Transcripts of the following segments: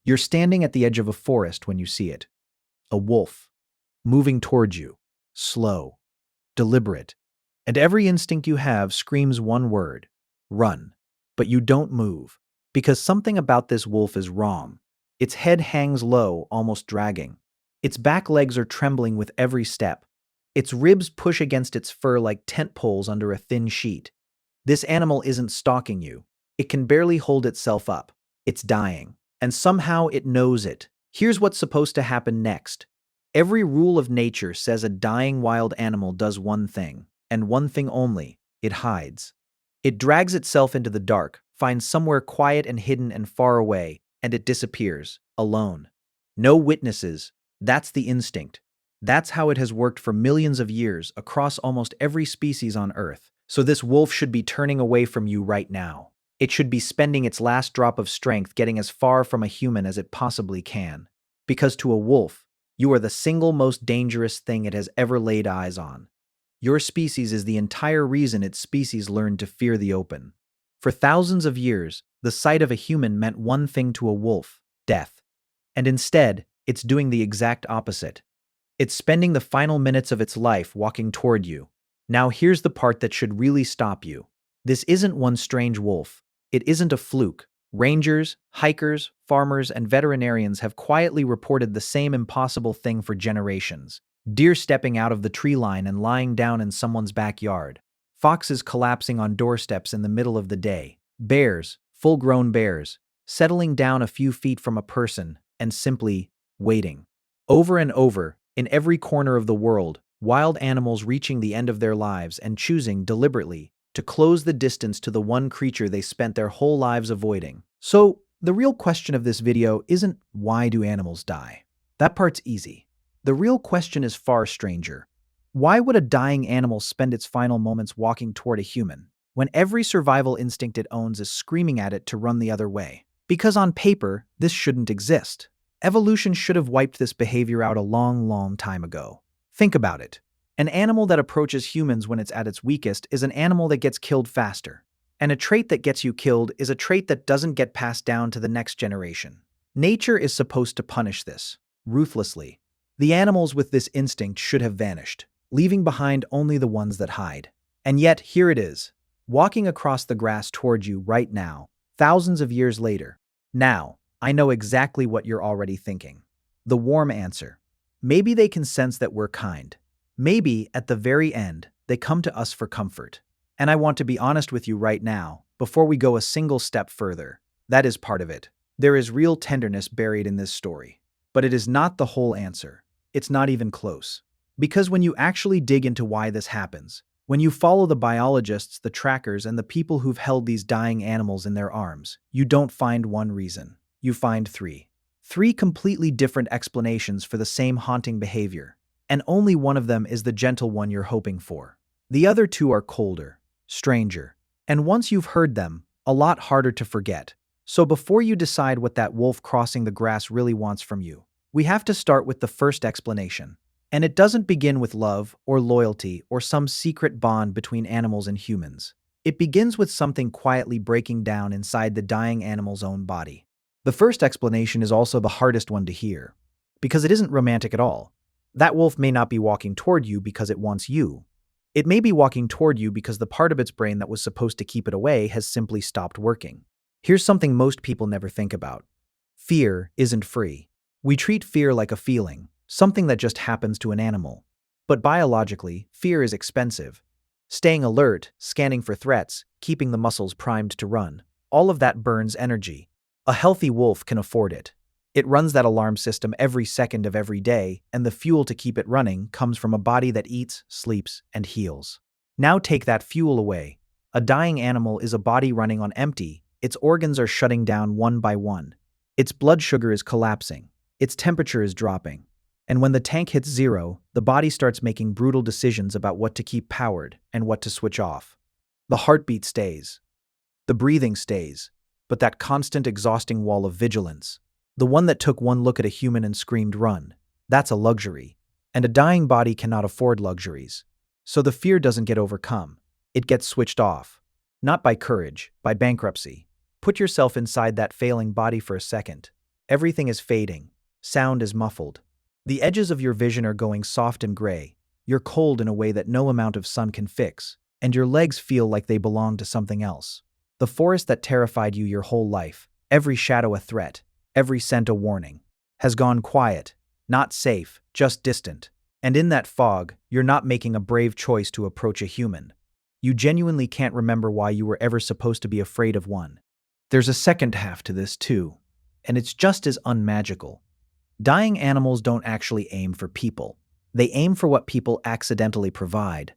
You're standing at the edge of a forest when you see it. A wolf, moving towards you, slow, deliberate, and every instinct you have screams one word: run. But you don't move, because something about this wolf is wrong. Its head hangs low, almost dragging. Its back legs are trembling with every step. Its ribs push against its fur like tent poles under a thin sheet. This animal isn't stalking you. It can barely hold itself up. It's dying, and somehow it knows it. Here's what's supposed to happen next. Every rule of nature says a dying wild animal does one thing, and one thing only: it hides. It drags itself into the dark, finds somewhere quiet and hidden and far away, and it disappears, alone. No witnesses. That's the instinct. That's how it has worked for millions of years across almost every species on Earth. So this wolf should be turning away from you right now. It should be spending its last drop of strength getting as far from a human as it possibly can. Because to a wolf, you are the single most dangerous thing it has ever laid eyes on. Your species is the entire reason its species learned to fear the open. For thousands of years, the sight of a human meant one thing to a wolf: death. And instead, it's doing the exact opposite. It's spending the final minutes of its life walking toward you. Now here's the part that should really stop you. This isn't one strange wolf. It isn't a fluke. Rangers, hikers, farmers, and veterinarians have quietly reported the same impossible thing for generations. Deer stepping out of the tree line and lying down in someone's backyard. Foxes collapsing on doorsteps in the middle of the day. Bears, full-grown bears, settling down a few feet from a person and simply waiting. Over and over, in every corner of the world, wild animals reaching the end of their lives and choosing, deliberately, to close the distance to the one creature they spent their whole lives avoiding. So, the real question of this video isn't why do animals die? That part's easy. The real question is far stranger. Why would a dying animal spend its final moments walking toward a human, when every survival instinct it owns is screaming at it to run the other way? Because on paper, this shouldn't exist. Evolution should have wiped this behavior out a long, long time ago. Think about it. An animal that approaches humans when it's at its weakest is an animal that gets killed faster. And a trait that gets you killed is a trait that doesn't get passed down to the next generation. Nature is supposed to punish this, ruthlessly. The animals with this instinct should have vanished, leaving behind only the ones that hide. And yet, here it is, walking across the grass toward you right now, thousands of years later. Now, I know exactly what you're already thinking. The warm answer. Maybe they can sense that we're kind. Maybe, at the very end, they come to us for comfort. And I want to be honest with you right now, before we go a single step further. That is part of it. There is real tenderness buried in this story. But it is not the whole answer. It's not even close. Because when you actually dig into why this happens, when you follow the biologists, the trackers, and the people who've held these dying animals in their arms, you don't find one reason. You find three. Three completely different explanations for the same haunting behavior. And only one of them is the gentle one you're hoping for. The other two are colder, stranger, and once you've heard them, a lot harder to forget. So before you decide what that wolf crossing the grass really wants from you, we have to start with the first explanation. And it doesn't begin with love or loyalty or some secret bond between animals and humans. It begins with something quietly breaking down inside the dying animal's own body. The first explanation is also the hardest one to hear, because it isn't romantic at all. That wolf may not be walking toward you because it wants you. It may be walking toward you because the part of its brain that was supposed to keep it away has simply stopped working. Here's something most people never think about. Fear isn't free. We treat fear like a feeling, something that just happens to an animal. But biologically, fear is expensive. Staying alert, scanning for threats, keeping the muscles primed to run, all of that burns energy. A healthy wolf can afford it. It runs that alarm system every second of every day, and the fuel to keep it running comes from a body that eats, sleeps, and heals. Now take that fuel away. A dying animal is a body running on empty. Its organs are shutting down one by one. Its blood sugar is collapsing. Its temperature is dropping. And when the tank hits zero, the body starts making brutal decisions about what to keep powered and what to switch off. The heartbeat stays. The breathing stays. But that constant exhausting wall of vigilance, the one that took one look at a human and screamed run, that's a luxury. And a dying body cannot afford luxuries. So the fear doesn't get overcome. It gets switched off. Not by courage, by bankruptcy. Put yourself inside that failing body for a second. Everything is fading. Sound is muffled. The edges of your vision are going soft and gray. You're cold in a way that no amount of sun can fix, and your legs feel like they belong to something else. The forest that terrified you your whole life, every shadow a threat, every scent a warning, has gone quiet, not safe, just distant. And in that fog, you're not making a brave choice to approach a human. You genuinely can't remember why you were ever supposed to be afraid of one. There's a second half to this too, and it's just as unmagical. Dying animals don't actually aim for people. They aim for what people accidentally provide.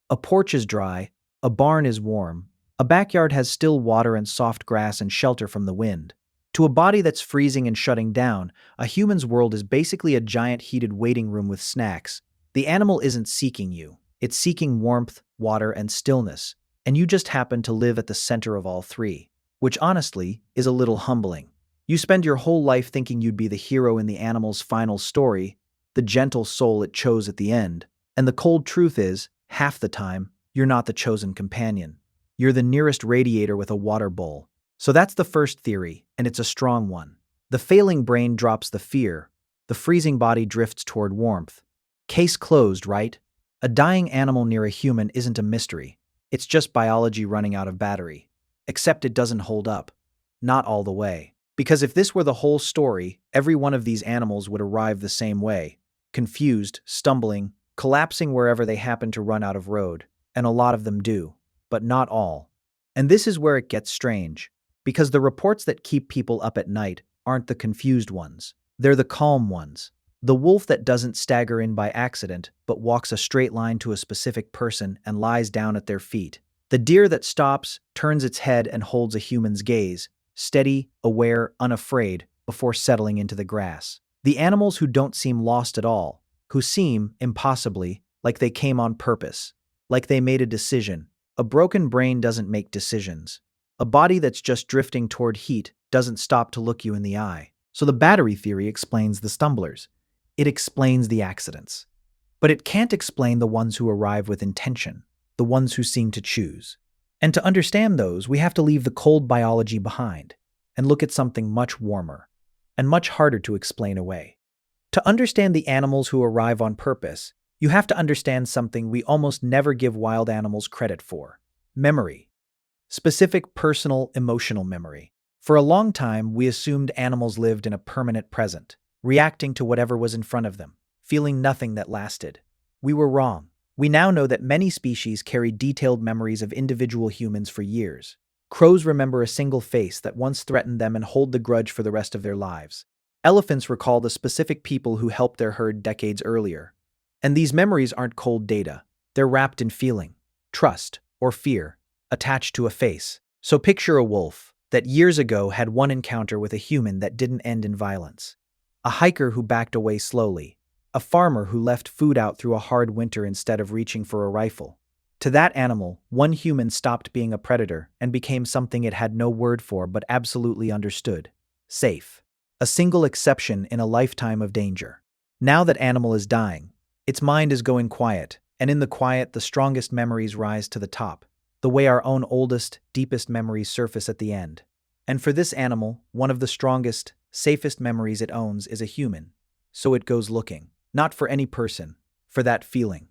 A porch is dry, a barn is warm, a backyard has still water and soft grass and shelter from the wind. To a body that's freezing and shutting down, a human's world is basically a giant heated waiting room with snacks. The animal isn't seeking you. It's seeking warmth, water, and stillness, and you just happen to live at the center of all three, which honestly is a little humbling. You spend your whole life thinking you'd be the hero in the animal's final story, the gentle soul it chose at the end, and the cold truth is, half the time, you're not the chosen companion. You're the nearest radiator with a water bowl. So that's the first theory, and it's a strong one. The failing brain drops the fear. The freezing body drifts toward warmth. Case closed, right? A dying animal near a human isn't a mystery. It's just biology running out of battery. Except it doesn't hold up. Not all the way. Because if this were the whole story, every one of these animals would arrive the same way. Confused, stumbling, collapsing wherever they happen to run out of road. And a lot of them do. But not all. And this is where it gets strange. Because the reports that keep people up at night aren't the confused ones. They're the calm ones. The wolf that doesn't stagger in by accident, but walks a straight line to a specific person and lies down at their feet. The deer that stops, turns its head and holds a human's gaze, steady, aware, unafraid, before settling into the grass. The animals who don't seem lost at all, who seem, impossibly, like they came on purpose, like they made a decision. A broken brain doesn't make decisions. A body that's just drifting toward heat doesn't stop to look you in the eye. So the battery theory explains the stumblers. It explains the accidents. But it can't explain the ones who arrive with intention, the ones who seem to choose. And to understand those, we have to leave the cold biology behind and look at something much warmer and much harder to explain away. To understand the animals who arrive on purpose, you have to understand something we almost never give wild animals credit for: memory. Specific personal, emotional memory. For a long time, we assumed animals lived in a permanent present, reacting to whatever was in front of them, feeling nothing that lasted. We were wrong. We now know that many species carry detailed memories of individual humans for years. Crows remember a single face that once threatened them and hold the grudge for the rest of their lives. Elephants recall the specific people who helped their herd decades earlier. And these memories aren't cold data. They're wrapped in feeling, trust, or fear, attached to a face. So picture a wolf that years ago had one encounter with a human that didn't end in violence. A hiker who backed away slowly. A farmer who left food out through a hard winter instead of reaching for a rifle. To that animal, one human stopped being a predator and became something it had no word for but absolutely understood: safe. A single exception in a lifetime of danger. Now that animal is dying, its mind is going quiet, and in the quiet, the strongest memories rise to the top. The way our own oldest, deepest memories surface at the end. And for this animal, one of the strongest, safest memories it owns is a human. So it goes looking, not for any person, for that feeling.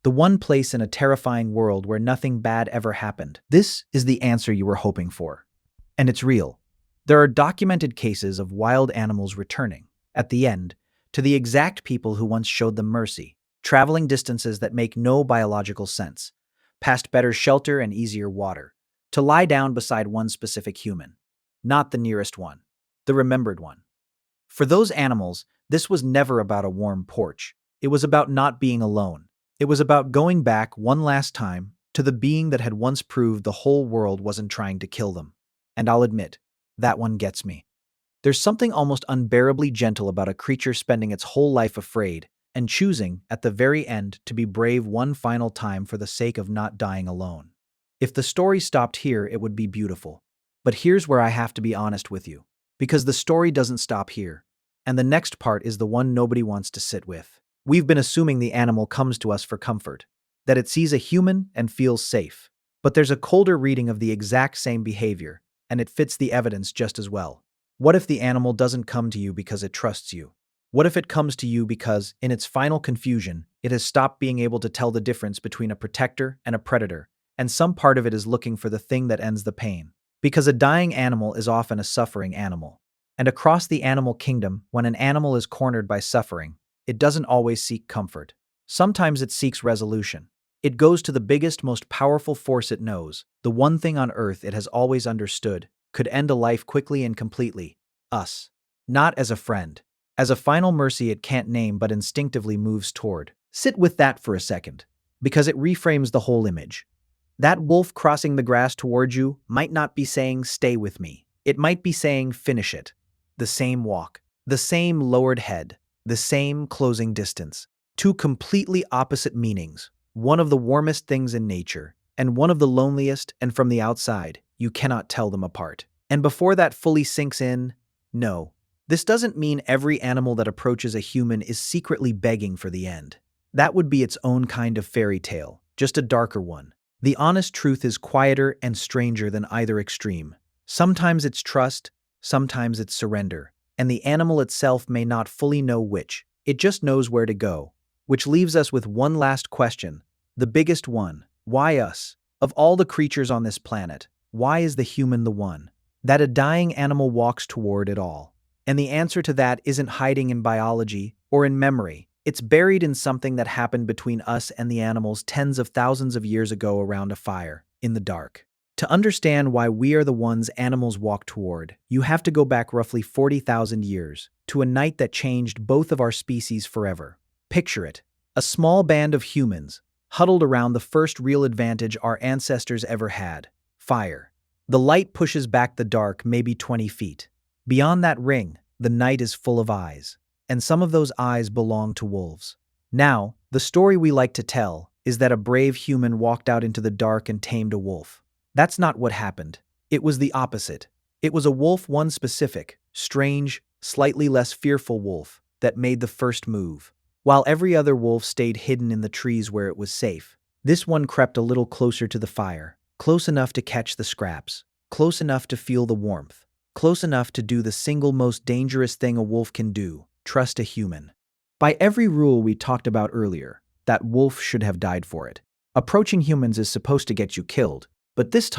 The one place in a terrifying world where nothing bad ever happened. This is the answer you were hoping for. And it's real. There are documented cases of wild animals returning, at the end, to the exact people who once showed them mercy, traveling distances that make no biological sense, past better shelter and easier water, to lie down beside one specific human. Not the nearest one, the remembered one. For those animals, this was never about a warm porch. It was about not being alone. It was about going back one last time to the being that had once proved the whole world wasn't trying to kill them. And I'll admit, that one gets me. There's something almost unbearably gentle about a creature spending its whole life afraid and choosing, at the very end, to be brave one final time for the sake of not dying alone. If the story stopped here, it would be beautiful. But here's where I have to be honest with you. Because the story doesn't stop here. And the next part is the one nobody wants to sit with. We've been assuming the animal comes to us for comfort, that it sees a human and feels safe. But there's a colder reading of the exact same behavior, and it fits the evidence just as well. What if the animal doesn't come to you because it trusts you? What if it comes to you because, in its final confusion, it has stopped being able to tell the difference between a protector and a predator, and some part of it is looking for the thing that ends the pain? Because a dying animal is often a suffering animal. And across the animal kingdom, when an animal is cornered by suffering, it doesn't always seek comfort. Sometimes it seeks resolution. It goes to the biggest, most powerful force it knows, the one thing on earth it has always understood, could end a life quickly and completely: us. Not as a friend. As a final mercy it can't name but instinctively moves toward. Sit with that for a second, because it reframes the whole image. That wolf crossing the grass toward you might not be saying, "Stay with me." It might be saying, "Finish it." The same walk, the same lowered head, the same closing distance. Two completely opposite meanings, one of the warmest things in nature, and one of the loneliest, and from the outside, you cannot tell them apart. And before that fully sinks in, no. This doesn't mean every animal that approaches a human is secretly begging for the end. That would be its own kind of fairy tale, just a darker one. The honest truth is quieter and stranger than either extreme. Sometimes it's trust, sometimes it's surrender, and the animal itself may not fully know which. It just knows where to go. Which leaves us with one last question, the biggest one: why us? Of all the creatures on this planet, why is the human the one that a dying animal walks toward at all? And the answer to that isn't hiding in biology or in memory. It's buried in something that happened between us and the animals tens of thousands of years ago around a fire, in the dark. To understand why we are the ones animals walk toward, you have to go back roughly 40,000 years, to a night that changed both of our species forever. Picture it: a small band of humans, huddled around the first real advantage our ancestors ever had: fire. The light pushes back the dark maybe 20 feet. Beyond that ring, the night is full of eyes, and some of those eyes belong to wolves. Now, the story we like to tell is that a brave human walked out into the dark and tamed a wolf. That's not what happened. It was the opposite. It was a wolf, one specific, strange, slightly less fearful wolf, that made the first move. While every other wolf stayed hidden in the trees where it was safe, this one crept a little closer to the fire, close enough to catch the scraps, close enough to feel the warmth, close enough to do the single most dangerous thing a wolf can do: trust a human. By every rule we talked about earlier, that wolf should have died for it. Approaching humans is supposed to get you killed, but this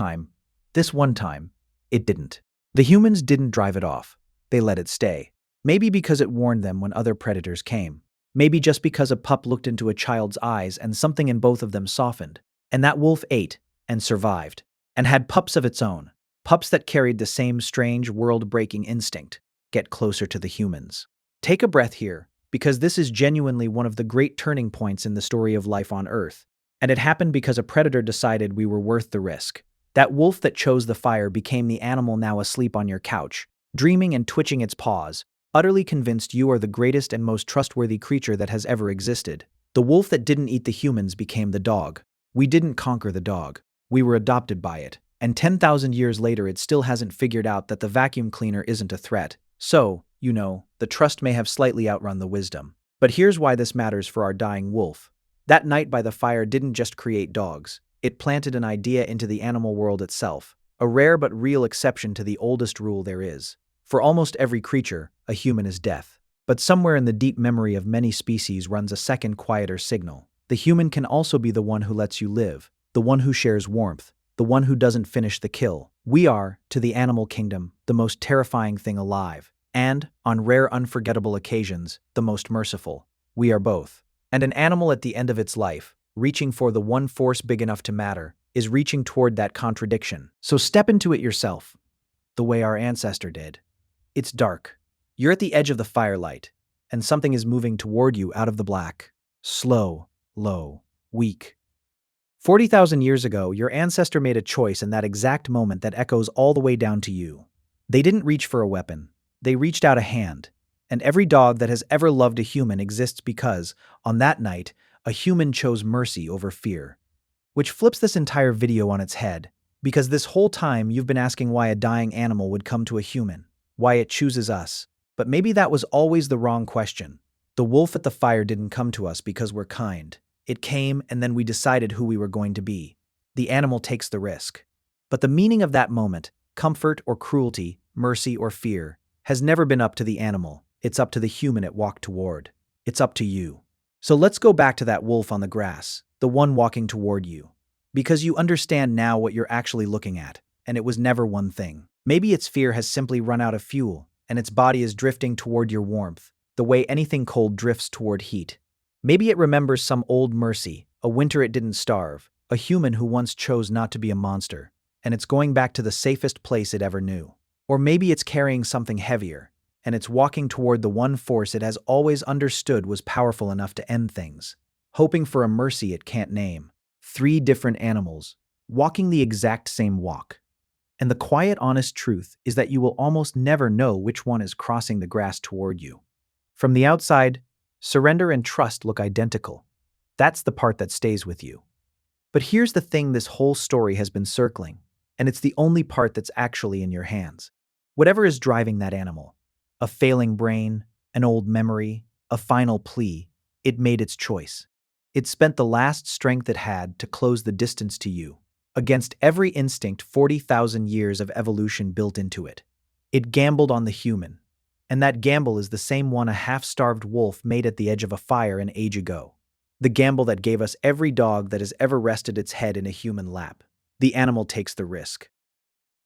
one time, it didn't. The humans didn't drive it off. They let it stay. Maybe because it warned them when other predators came. Maybe just because a pup looked into a child's eyes and something in both of them softened. And that wolf ate and survived, and had pups of its own. Pups that carried the same strange, world-breaking instinct: get closer to the humans. Take a breath here, because this is genuinely one of the great turning points in the story of life on Earth. And it happened because a predator decided we were worth the risk. That wolf that chose the fire became the animal now asleep on your couch, dreaming and twitching its paws, utterly convinced you are the greatest and most trustworthy creature that has ever existed. The wolf that didn't eat the humans became the dog. We didn't conquer the dog. We were adopted by it. And 10,000 years later it still hasn't figured out that the vacuum cleaner isn't a threat. So, the trust may have slightly outrun the wisdom. But here's why this matters for our dying wolf. That night by the fire didn't just create dogs. It planted an idea into the animal world itself, a rare but real exception to the oldest rule there is. For almost every creature, a human is death. But somewhere in the deep memory of many species runs a second, quieter signal. The human can also be the one who lets you live, the one who shares warmth, the one who doesn't finish the kill. We are, to the animal kingdom, the most terrifying thing alive, and, on rare unforgettable occasions, the most merciful. We are both. And an animal at the end of its life, reaching for the one force big enough to matter, is reaching toward that contradiction. So step into it yourself, the way our ancestor did. It's dark. You're at the edge of the firelight, and something is moving toward you out of the black. Slow, low, weak. 40,000 years ago, your ancestor made a choice in that exact moment that echoes all the way down to you. They didn't reach for a weapon. They reached out a hand. And every dog that has ever loved a human exists because, on that night, a human chose mercy over fear. Which flips this entire video on its head, because this whole time you've been asking why a dying animal would come to a human, why it chooses us. But maybe that was always the wrong question. The wolf at the fire didn't come to us because we're kind. It came, and then we decided who we were going to be. The animal takes the risk. But the meaning of that moment, comfort or cruelty, mercy or fear, has never been up to the animal. It's up to the human it walked toward. It's up to you. So let's go back to that wolf on the grass, the one walking toward you. Because you understand now what you're actually looking at, and it was never one thing. Maybe its fear has simply run out of fuel, and its body is drifting toward your warmth, the way anything cold drifts toward heat. Maybe it remembers some old mercy, a winter it didn't starve, a human who once chose not to be a monster, and it's going back to the safest place it ever knew. Or maybe it's carrying something heavier, and it's walking toward the one force it has always understood was powerful enough to end things, hoping for a mercy it can't name. 3 different animals, walking the exact same walk. And the quiet, honest truth is that you will almost never know which one is crossing the grass toward you. From the outside, surrender and trust look identical. That's the part that stays with you. But here's the thing this whole story has been circling, and it's the only part that's actually in your hands. Whatever is driving that animal, a failing brain, an old memory, a final plea, it made its choice. It spent the last strength it had to close the distance to you, against every instinct 40,000 years of evolution built into it. It gambled on the human, and that gamble is the same one a half-starved wolf made at the edge of a fire an age ago. The gamble that gave us every dog that has ever rested its head in a human lap. The animal takes the risk.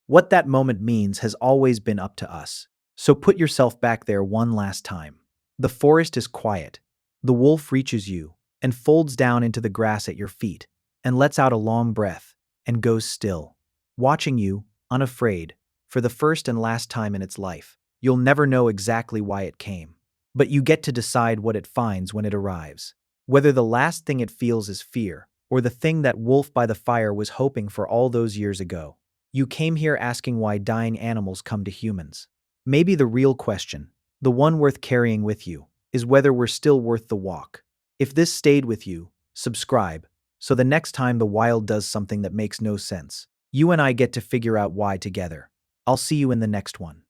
What that moment means has always been up to us. So put yourself back there one last time. The forest is quiet. The wolf reaches you and folds down into the grass at your feet and lets out a long breath and goes still, watching you, unafraid, for the first and last time in its life. You'll never know exactly why it came, but you get to decide what it finds when it arrives. Whether the last thing it feels is fear, or the thing that wolf by the fire was hoping for all those years ago. You came here asking why dying animals come to humans. Maybe the real question, the one worth carrying with you, is whether we're still worth the walk. If this stayed with you, subscribe, so the next time the wild does something that makes no sense, you and I get to figure out why together. I'll see you in the next one.